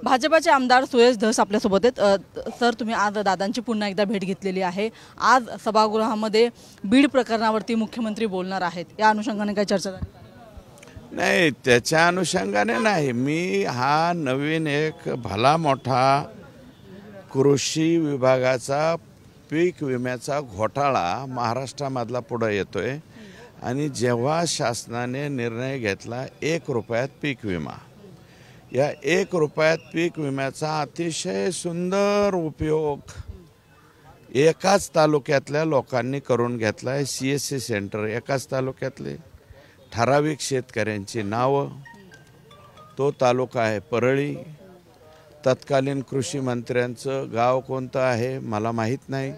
भाजपाचे आमदार सुरेश धस आपल्यासोबत आहेत। सर, तुम्ही आज दादांची पुन्हा एकदा भेट घेतलेली आहे। आज सभागृहामध्ये बीड प्रकरणावरती मुख्यमंत्री बोलणार आहेत, या अनुषंगाने काय चर्चा झाली? नाही, त्याच्या अनुषंगाने नाही, मी हा नवीन एक भला मोठा कृषी विभागाचा पीक विम्याचा घोटाळा महाराष्ट्रामधला पुढे येतोय आणि जेव्हा शासनाने निर्णय घेतला 1 रुपयात पीक विमा, या 1 रुपयात पीक विम्याचा अतिशय सुंदर उपयोग एकाच तालुक्यातल्या लोकांनी करून घेतला आहे। CSC सेंटर एकाच तालुक्यातले ठराविक शेतकऱ्यांची नावं, तो तालुका आहे परळी, तत्कालीन कृषी मंत्र्यांचं गाव कोणतं आहे मला माहीत नाही,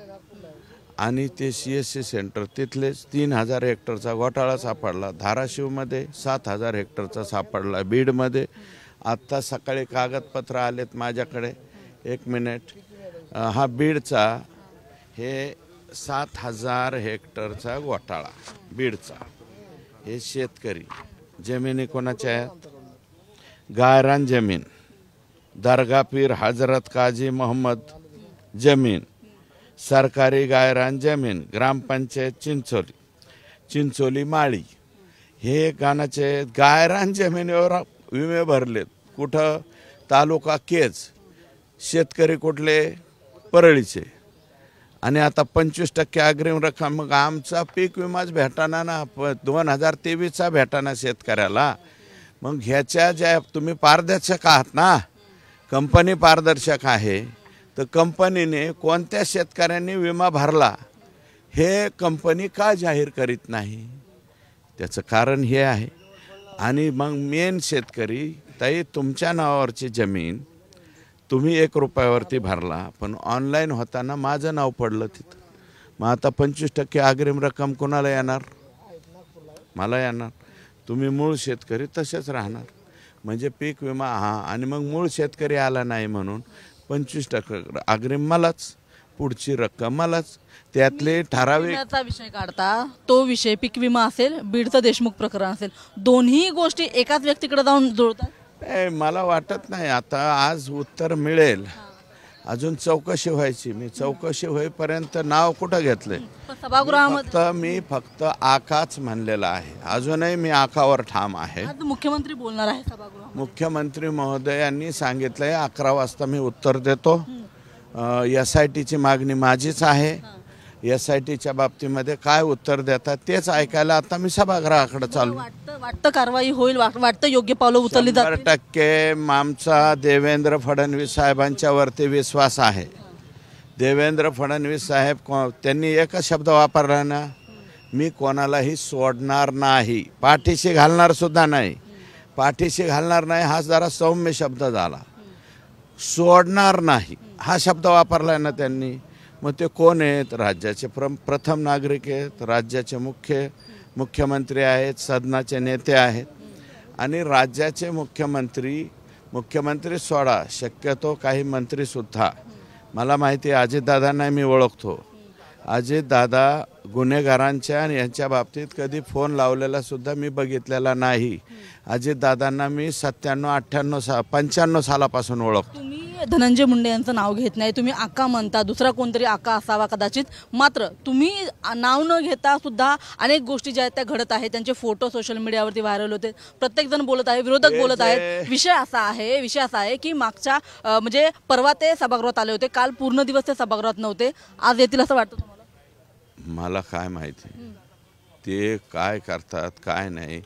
आणि ते CSC सेंटर तिथलेच 3000 हेक्टरचा घोटाळा सापडला। धाराशिवमध्ये 7000 हेक्टरचा सापडला, बीडमध्ये आत्ता सकाळी कागदपत्र आलेत माझ्याकडे, 1 मिनिट, हा बीडचा, हे 7000 हेक्टरचा घोटाळा बीडचा। हे शेतकरी जमिनी कोणाच्या आहेत? गायरान जमीन, दर्गा पीर हजरत काजी मोहम्मद जमीन, सरकारी गायरान जमीन, ग्रामपंचायत चिंचोली माळी, हे गाण्याचे गायरान जमिनीवर विमे भरलेत। कुठं? तालुका केज, शेतकरी कुठले? परळीचे, आणि आता 25% अग्रिम रक्कम। मग आमचा पीक विमाच भेटाना ना, 2023चा भेटाना शेतकऱ्याला। मग ह्याच्या ज्या तुम्ही पारदर्शक आहात ना, कंपनी पारदर्शक आहे, तर कंपनीने कोणत्या शेतकऱ्यांनी विमा भरला हे कंपनी का जाहीर करीत नाही? त्याचं कारण हे आहे। आणि मग मेन शेतकरी, ताई तुमच्या नावावरची जमीन तुम्ही 1 रुपयावरती भरला, पण ऑनलाईन होताना माझं नाव पडलं तिथं, मग आता 25% अग्रिम रक्कम कोणाला येणार? मला येणार। तुम्ही मूळ शेतकरी तसेच राहणार, म्हणजे पीक विमा हा, आणि मग मूळ शेतकरी आला नाही म्हणून 25% अग्रिम मलाच, पुढची रक्कम मलाच। त्यातले ठराविक विषय काढता, तो विषय पीक विमा असेल, बीडचं देशमुख प्रकरण असेल, दोन्ही गोष्टी एकाच व्यक्तीकडे जाऊन जुळतात? मला वाटत नाही। आता आज उत्तर मिळेल, अजून चौकशी व्हायची, मी चौकशी होईपर्यंत नाव कुठं घेतलंय? सभागृहामध्ये मी फक्त आकाच म्हणलेला आहे, अजूनही मी आकावर ठाम आहे। आज मुख्यमंत्री बोलणार आहे सभागृहात। मुख्यमंत्री महोदयांनी सांगितलंय 11 वाजता मी उत्तर देतो। SITची मागणी माझीच आहे, SITच्या बाबतीमध्ये काय उत्तर देतात तेच ऐकायला आता मी सभागृहाकडे चालू। वाटतं कारवाई होईल, वाटतं योग्य पावलं उचलली जातील? 100% आमचा देवेंद्र फडणवीस साहेबांच्या वरती विश्वास आहे। देवेंद्र फडणवीस साहेब त्यांनी एकच शब्द वापरला ना, मी कोणालाही सोडणार नाही, पाठीशी घालणार सुद्धा नाही। पाठीशी घालणार नाही हा जरा सौम्य शब्द झाला, सोडणार नाही हा शब्द वापरलाय ना त्यांनी। मग ते कोण आहेत? राज्याचे प्रथम नागरिक आहेत, राज्याचे मुख्यमंत्री आहेत, सदनाचे नेते आहेत, आणि राज्याचे मुख्यमंत्री सोडा, शक्यतो काही मंत्रीसुद्धा, मला माहिती आहे अजितदादांना मी ओळखतो, अजितदादा गुन्हेगारांच्या आणि यांच्या बाबतीत कधी फोन लावलेला सुद्धा मी बघितलेला नाही। अजितदादांना मी 95 सालापासून ओळखतो। तुम्ही धनंजय मुंडे यांचं नाव घेत नाही, तुम्ही आका म्हणता, दुसरा कोणतरी आका असावा कदाचित, मात्र तुम्ही नाव न घेता सुद्धा अनेक गोष्टी ज्या आहेत त्या घडत आहेत, त्यांचे फोटो सोशल मीडियावरती व्हायरल होते, प्रत्येक जण बोलत आहे, विरोधक बोलत आहेत। विषय असा आहे की मागच्या म्हणजे परवा ते सभागृहात आले होते, काल पूर्ण दिवस ते सभागृहात नव्हते, आज येतील असं वाटतं तुम्हाला? मला काय माहिती ते काय करतात काय नाही,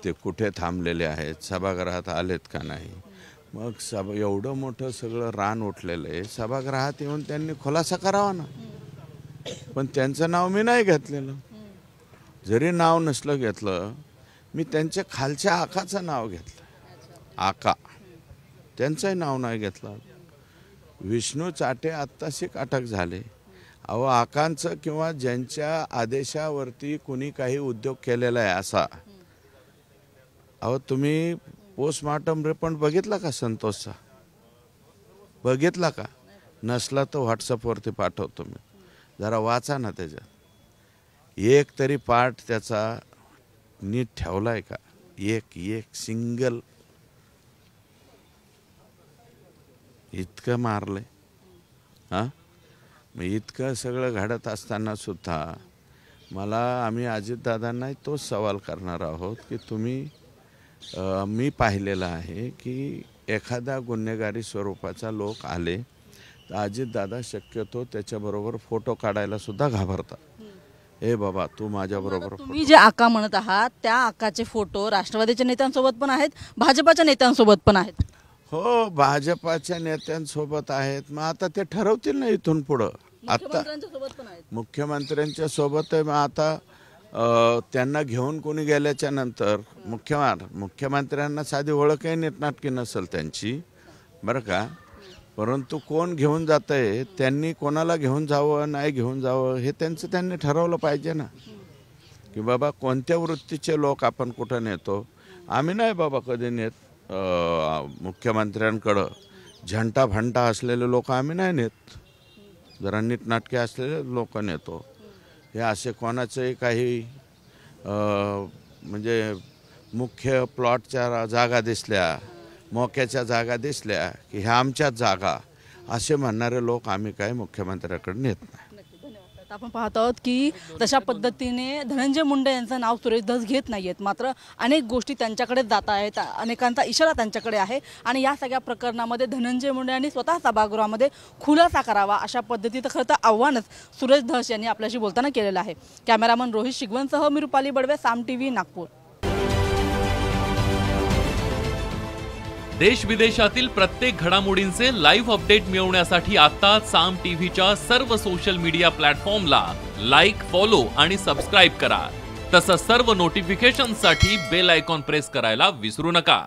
ते कुठे थांबलेले आहेत, सभागृहात आलेत का नाही? मग एवढं मोठं सगळं रान उठलेलं आहे, सभागृहात येऊन त्यांनी खुलासा करावा ना। पण त्यांचं नाव मी नाही घेतलेलं, जरी नाव नसलं घेतलं, मी त्यांच्या खालच्या आकाचं नाव घेतलं, आका, त्यांचंही नाव नाही घेतलं। विष्णू चाटे आत्ताशी अटक झाले, अहो आकांचं किंवा ज्यांच्या आदेशावरती कुणी काही उद्योग केलेला आहे असा, अहो तुम्ही पोस्टमार्टम रिपोर्ट बघितला का संतोषचा? बघितला का? नसला तर व्हॉट्सअपवरती पाठवतो मी, जरा वाचा ना, त्याच्यात एक तरी पार्ट त्याचा नीट ठेवलाय का? एक सिंगल इतकं मारले हां. मग इतकं सगळं घडत असताना सुद्धा आम्ही अजितदादांना तोच सवाल करणार आहोत की तुम्ही मी पाहिलेलं आहे की एखादा गुन्हेगारी स्वरूपाचा लोक आले तर अजितदादा शक्यतो त्याच्याबरोबर फोटो काढायला सुद्धा घाबरतात. ए बाबा तू माझ्याबरोबर तुम्ही जे आका म्हणत आहात त्या आकाचे फोटो राष्ट्रवादीच्या नेत्यांसोबत पण आहेत, भाजपाच्या नेत्यांसोबत पण आहेत. हो, भाजपाच्या नेत्यांसोबत आहेत. मग आता ते ठरवतील ना इथून पुढं. आता मुख्यमंत्र्यांच्या सोबत आहे. मग आता त्यांना घेऊन कोणी गेल्याच्या नंतर मुख्यमंत्र्यांना साधी ओळखही नीटनाटकी नसेल त्यांची बरं का. परंतु कोण घेऊन जात आहे, त्यांनी कोणाला घेऊन जावं नाही घेऊन जावं हे त्यांनी ठरवलं पाहिजे ना, की बाबा कोणत्या वृत्तीचे लोक आपण कुठं नेतो. आम्ही नाही बाबा कधी नेत मुख्यमंत्र्यांकडं झंटा भंटा असलेले लोक आम्ही नाही नेत. जरा नीटनाटके असलेले लोक नेतो. हे असे कोणाचंही काही म्हणजे मुख्य प्लॉटच्या जागा दिसल्या, मोक्याच्या जागा दिसल्या की ह्या आमच्याच जागा असे म्हणणारे लोक आम्ही काय मुख्यमंत्र्याकडे नेत नाही. आपण पाहत आहोत की तशा पद्धतीने धनंजय मुंडे यांचं नाव सुरेश धस घेत नाही आहेत, मात्र अनेक गोष्टी त्यांच्याकडे जात आहेत, अनेकांचा इशारा त्यांच्याकडे आहे. आणि या सगळ्या प्रकरणामध्ये धनंजय मुंडे यांनी स्वतः सभागृहामध्ये खुलासा करावा अशा पद्धतीचं खरं तर आव्हानच सुरेश धस यांनी आपल्याशी बोलताना केलेलं आहे. कॅमेरामन रोहित शिगवणसह मी रुपाली बडवे, साम TV, नागपूर. देश विदेशातील प्रत्येक घडामोडींचे लाईव्ह अपडेट मिळवण्यासाठी आता साम टीव्हीच्या सर्व सोशल मीडिया प्लॅटफॉर्मला लाईक, फॉलो आणि सबस्क्राईब करा. तसंच सर्व नोटिफिकेशनसाठी बेल आयकॉन प्रेस करायला विसरू नका.